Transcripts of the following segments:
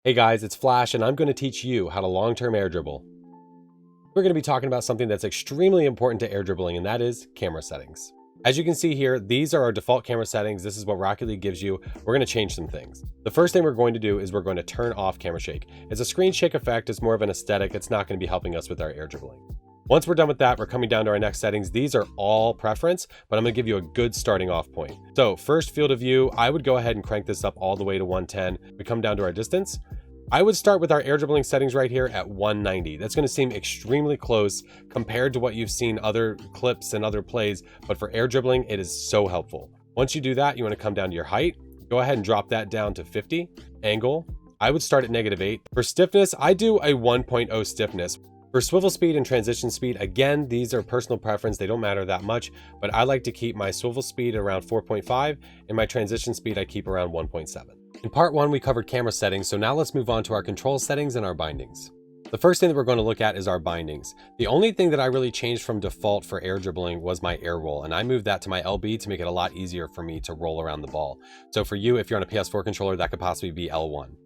Hey guys, it's Flash and I'm going to teach you how to long-term air dribble. We're going to be talking about something that's extremely important to air dribbling, and that is camera settings. As you can see here, these are our default camera settings. This is what Rocket League gives you. We're going to change some things. The first thing we're going to do is we're going to turn off camera shake. It's a screen shake effect. It's more of an aesthetic. It's not going to be helping us with our air dribbling. Once we're done with that, we're coming down to our next settings. These are all preference, but I'm going to give you a good starting off point. So first, field of view, I would go ahead and crank this up all the way to 110. We come down to our distance. I would start with our air dribbling settings right here at 190. That's going to seem extremely close compared to what you've seen other clips and other plays, but for air dribbling, it is so helpful. Once you do that, you want to come down to your height. Go ahead and drop that down to 50. Angle, I would start at -8. For stiffness, I do a 1.0 stiffness. For swivel speed and transition speed, again, these are personal preference. They don't matter that much, but I like to keep my swivel speed around 4.5 and my transition speed I keep around 1.7. In part 1, we covered camera settings, so now let's move on to our control settings and our bindings. The first thing that we're going to look at is our bindings. The only thing that I really changed from default for air dribbling was my air roll, and I moved that to my LB to make it a lot easier for me to roll around the ball. So for you, if you're on a PS4 controller, that could possibly be L1.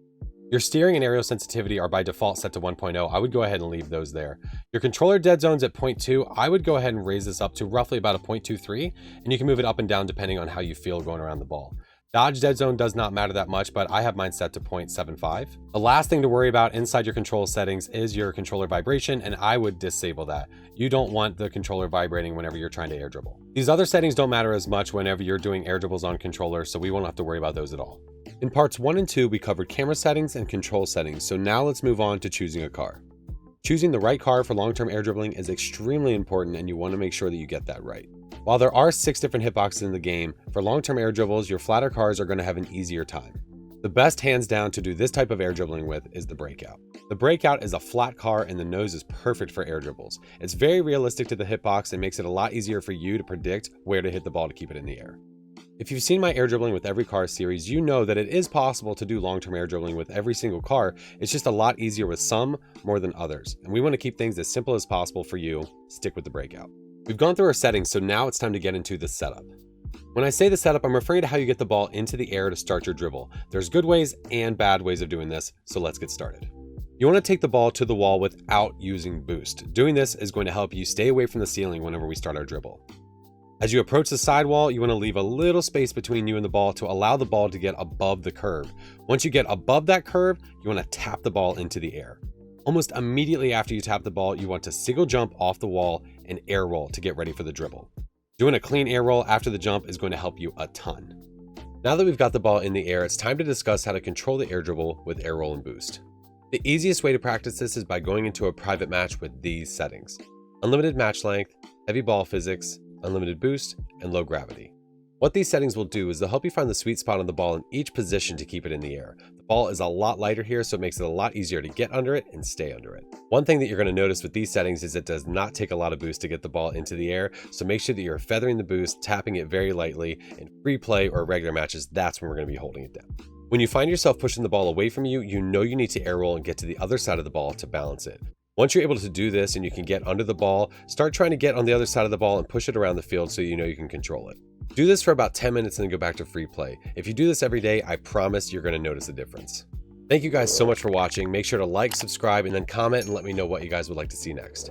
Your steering and aerial sensitivity are by default set to 1.0. I would go ahead and leave those there. Your controller dead zone's at 0.2. I would go ahead and raise this up to roughly about a 0.23, and you can move it up and down depending on how you feel going around the ball. Dodge dead zone does not matter that much, but I have mine set to 0.75. The last thing to worry about inside your control settings is your controller vibration, and I would disable that. You don't want the controller vibrating whenever you're trying to air dribble. These other settings don't matter as much whenever you're doing air dribbles on controller, so we won't have to worry about those at all. In parts 1 and 2, we covered camera settings and control settings, so now let's move on to choosing a car. Choosing the right car for long-term air dribbling is extremely important, and you want to make sure that you get that right. While there are 6 different hitboxes in the game, for long-term air dribbles, your flatter cars are going to have an easier time. The best hands down to do this type of air dribbling with is the breakout. The breakout is a flat car and the nose is perfect for air dribbles. It's very realistic to the hitbox and makes it a lot easier for you to predict where to hit the ball to keep it in the air. If you've seen my air dribbling with every car series, you know that it is possible to do long-term air dribbling with every single car. It's just a lot easier with some more than others. And we want to keep things as simple as possible for you. Stick with the breakout. We've gone through our settings, so now it's time to get into the setup. When I say the setup, I'm referring to how you get the ball into the air to start your dribble. There's good ways and bad ways of doing this, so let's get started. You want to take the ball to the wall without using boost. Doing this is going to help you stay away from the ceiling whenever we start our dribble. As you approach the sidewall, you want to leave a little space between you and the ball to allow the ball to get above the curve. Once you get above that curve, you want to tap the ball into the air. Almost immediately after you tap the ball, you want to single jump off the wall and air roll to get ready for the dribble. Doing a clean air roll after the jump is going to help you a ton. Now that we've got the ball in the air, it's time to discuss how to control the air dribble with air roll and boost. The easiest way to practice this is by going into a private match with these settings: unlimited match length, heavy ball physics, unlimited boost, and low gravity. What these settings will do is they'll help you find the sweet spot on the ball in each position to keep it in the air. The ball is a lot lighter here, so it makes it a lot easier to get under it and stay under it. One thing that you're going to notice with these settings is it does not take a lot of boost to get the ball into the air, so make sure that you're feathering the boost, tapping it very lightly. In free play or regular matches, that's when we're going to be holding it down. When you find yourself pushing the ball away from you, you know you need to air roll and get to the other side of the ball to balance it. Once you're able to do this and you can get under the ball, start trying to get on the other side of the ball and push it around the field so you know you can control it. Do this for about 10 minutes and then go back to free play. If you do this every day, I promise you're going to notice a difference. Thank you guys so much for watching. Make sure to like, subscribe, and then comment and let me know what you guys would like to see next.